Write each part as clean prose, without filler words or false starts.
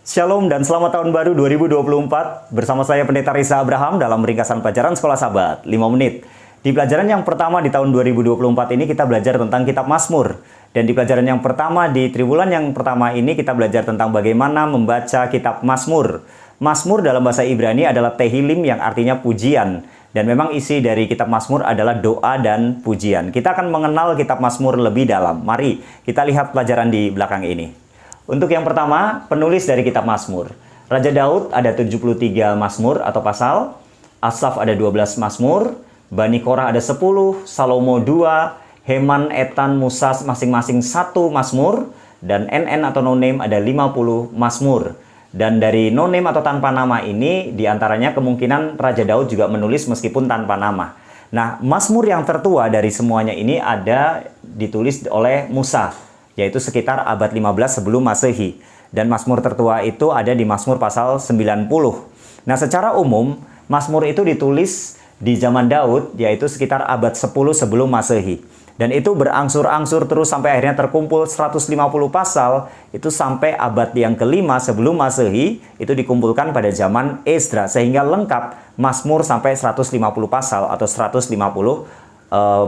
Shalom dan selamat tahun baru 2024. Bersama saya Pendeta Risa Abraham dalam ringkasan pelajaran Sekolah Sabat 5 menit. Di pelajaran yang pertama di tahun 2024 ini kita belajar tentang kitab Mazmur. Dan di pelajaran yang pertama di triwulan yang pertama ini kita belajar tentang bagaimana membaca kitab Mazmur. Mazmur dalam bahasa Ibrani adalah Tehillim yang artinya pujian. Dan memang isi dari kitab Mazmur adalah doa dan pujian. Kita akan mengenal kitab Mazmur lebih dalam. Mari kita lihat pelajaran di belakang ini. Untuk yang pertama, penulis dari kitab Mazmur. Raja Daud ada 73 Mazmur atau pasal, Asaf ada 12 Mazmur, Bani Korah ada 10, Salomo 2, Heman, Etan, Musa masing-masing 1 Mazmur, dan NN atau no name ada 50 Mazmur. Dan dari no name atau tanpa nama ini, diantaranya kemungkinan Raja Daud juga menulis meskipun tanpa nama. Nah, Mazmur yang tertua dari semuanya ini ada ditulis oleh Musa, yaitu sekitar abad 15 sebelum Masehi. Dan Mazmur tertua itu ada di Mazmur pasal 90. Nah, secara umum, Mazmur itu ditulis di zaman Daud, yaitu sekitar abad 10 sebelum Masehi. Dan itu berangsur-angsur terus sampai akhirnya terkumpul 150 pasal, itu sampai abad yang kelima sebelum Masehi, itu dikumpulkan pada zaman Ezra, sehingga lengkap Mazmur sampai 150 pasal atau 150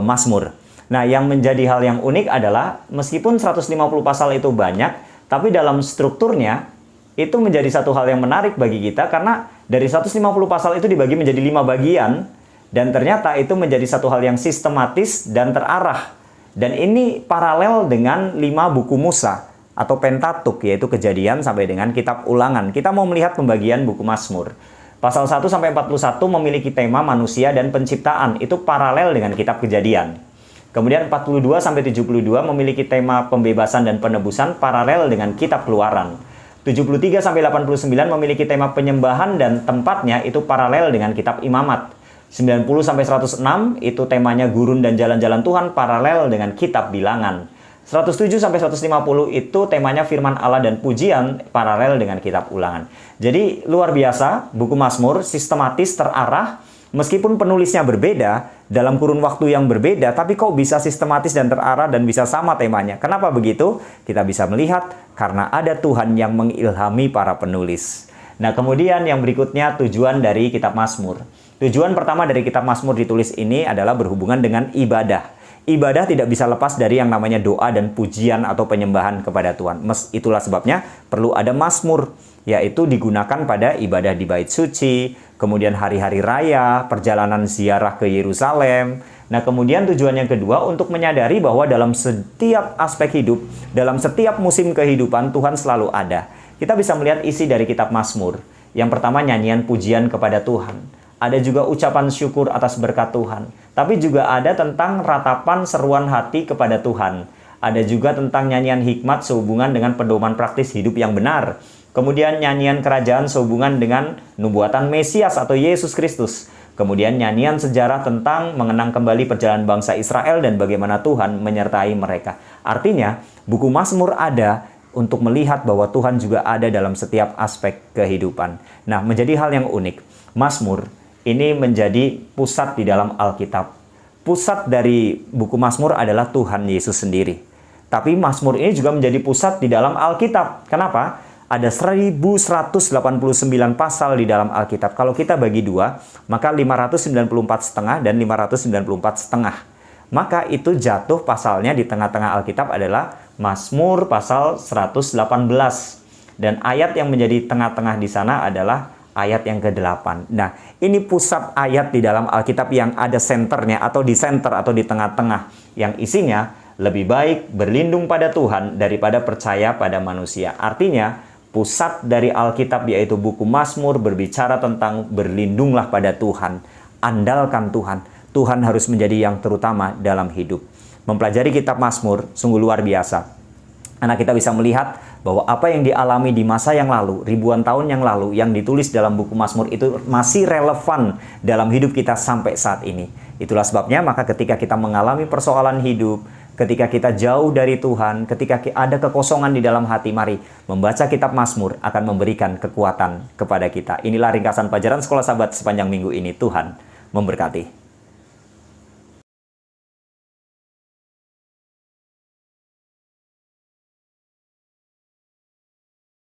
Mazmur. Nah, yang menjadi hal yang unik adalah meskipun 150 pasal itu banyak, tapi dalam strukturnya itu menjadi satu hal yang menarik bagi kita karena dari 150 pasal itu dibagi menjadi 5 bagian dan ternyata itu menjadi satu hal yang sistematis dan terarah. Dan ini paralel dengan 5 buku Musa atau Pentatuk, yaitu Kejadian sampai dengan Kitab Ulangan. Kita mau melihat pembagian buku Mazmur. Pasal 1 sampai 41 memiliki tema manusia dan penciptaan, itu paralel dengan Kitab Kejadian. Kemudian 42-72 memiliki tema pembebasan dan penebusan paralel dengan kitab Keluaran. 73-89 memiliki tema penyembahan dan tempatnya itu paralel dengan kitab Imamat. 90-106 itu temanya gurun dan jalan-jalan Tuhan paralel dengan kitab Bilangan. 107-150 itu temanya firman Allah dan pujian paralel dengan kitab Ulangan. Jadi luar biasa, buku Mazmur sistematis terarah. Meskipun penulisnya berbeda, dalam kurun waktu yang berbeda, tapi kok bisa sistematis dan terarah dan bisa sama temanya. Kenapa begitu? Kita bisa melihat karena ada Tuhan yang mengilhami para penulis. Nah, kemudian yang berikutnya tujuan dari kitab Mazmur. Tujuan pertama dari kitab Mazmur ditulis ini adalah berhubungan dengan ibadah. Ibadah tidak bisa lepas dari yang namanya doa dan pujian atau penyembahan kepada Tuhan. Itulah sebabnya perlu ada Mazmur, yaitu digunakan pada ibadah di Bait Suci, kemudian hari-hari raya, perjalanan ziarah ke Yerusalem. Nah, kemudian tujuan yang kedua untuk menyadari bahwa dalam setiap aspek hidup, dalam setiap musim kehidupan, Tuhan selalu ada. Kita bisa melihat isi dari kitab Mazmur. Yang pertama, nyanyian pujian kepada Tuhan. Ada juga ucapan syukur atas berkat Tuhan. Tapi juga ada tentang ratapan seruan hati kepada Tuhan. Ada juga tentang nyanyian hikmat sehubungan dengan pedoman praktis hidup yang benar. Kemudian nyanyian kerajaan sehubungan dengan nubuatan Mesias atau Yesus Kristus. Kemudian nyanyian sejarah tentang mengenang kembali perjalanan bangsa Israel dan bagaimana Tuhan menyertai mereka. Artinya, buku Mazmur ada untuk melihat bahwa Tuhan juga ada dalam setiap aspek kehidupan. Nah, menjadi hal yang unik. Mazmur ini menjadi pusat di dalam Alkitab. Pusat dari buku Mazmur adalah Tuhan Yesus sendiri. Tapi Mazmur ini juga menjadi pusat di dalam Alkitab. Kenapa? Ada 1189 pasal di dalam Alkitab. Kalau kita bagi 2, maka 594,5 dan 594,5. Maka itu jatuh pasalnya di tengah-tengah Alkitab adalah Mazmur pasal 118. Dan ayat yang menjadi tengah-tengah di sana adalah ayat yang ke-8. Nah, ini pusat ayat di dalam Alkitab yang ada senternya atau di center atau di tengah-tengah. Yang isinya lebih baik berlindung pada Tuhan daripada percaya pada manusia. Artinya, pusat dari Alkitab yaitu buku Mazmur berbicara tentang berlindunglah pada Tuhan. Andalkan Tuhan. Tuhan harus menjadi yang terutama dalam hidup. Mempelajari kitab Mazmur sungguh luar biasa. Karena kita bisa melihat bahwa apa yang dialami di masa yang lalu, ribuan tahun yang lalu, yang ditulis dalam buku Mazmur itu masih relevan dalam hidup kita sampai saat ini. Itulah sebabnya maka ketika kita mengalami persoalan hidup, ketika kita jauh dari Tuhan, ketika ada kekosongan di dalam hati, mari membaca kitab Mazmur akan memberikan kekuatan kepada kita. Inilah ringkasan pelajaran Sekolah Sabat sepanjang minggu ini. Tuhan memberkati.